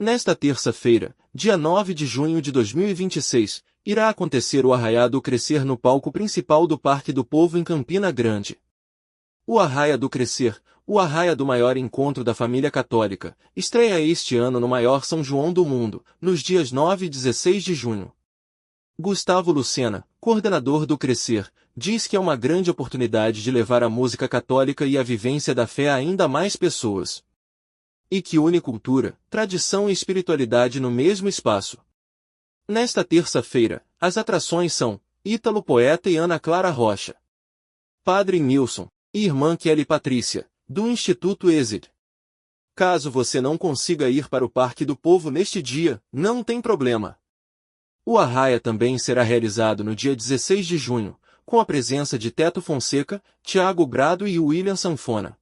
Nesta terça-feira, dia 9 de junho de 2026, irá acontecer o Arraiá do Crescer no palco principal do Parque do Povo em Campina Grande. O Arraiá do Crescer, o arraia do maior encontro da família católica, estreia este ano no maior São João do mundo, nos dias 9 e 16 de junho. Gustavo Lucena, coordenador do Crescer, diz que é uma grande oportunidade de levar a música católica e a vivência da fé a ainda mais pessoas. E que une cultura, tradição e espiritualidade no mesmo espaço. Nesta terça-feira, as atrações são Ítalo Poeta e Ana Clara Rocha, Padre Nilson e Irmã Kelly Patrícia, do Instituto ESID. Caso você não consiga ir para o Parque do Povo neste dia, não tem problema. O Arraia também será realizado no dia 16 de junho, com a presença de Teto Fonseca, Thiago Brado e William Sanfona.